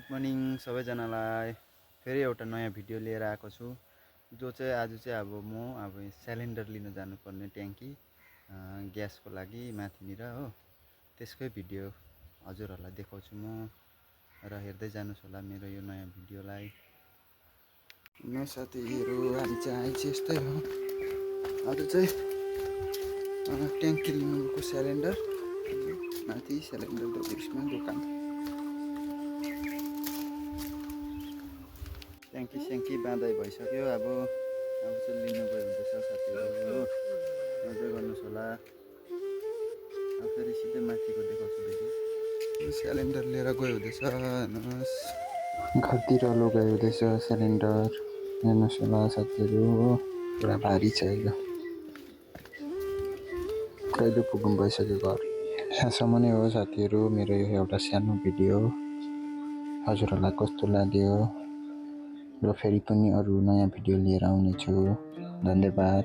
Morning सबैजनालाई फेरि एउटा नयाँ भिडियो लिएर आएको छु जो चाहिँ आज चाहिँ अब सिलिन्डर लिन जानुपर्ने ट्याङ्की ग्यासको लागि माथिनिर हो त्यसकै भिडियो हजुरहरूलाई देखाउँछु म र हेर्दै जानुहोस् होला मेरो यो नयाँ भिडियोलाई। न साथीहरू हामी चाहिँ आइज यस्तै हो आज चाहिँ ट्याङ्की लिनुको सिलिन्डर माथि सिलिन्डरको बिचमा दोकान ट्याङ्की स्याङ्की बाँधाइ भइसक्यो। अब चाहिँ लिनु गयो हुँदैछ साथीहरू हो हेर्दै गर्नुहोस् होला। अब फेरि सिधै माथिको देखाउँछु भिडियो। सिलिन्डर लिएर गयो हुँदैछ हेर्नुहोस् घरतिर लगायो हुँदैछ सिलिन्डर हेर्नुहोस् होला साथीहरू हो पुरा भारी छ यो कहिले पुग्नु भइसक्यो घर। यहाँसम्म नै हो साथीहरू मेरो यो एउटा सानो भिडियो हजुरहरूलाई कस्तो लाग्यो र फेरि पनि अरू नयाँ भिडियो लिएर आउनेछु। धन्यवाद।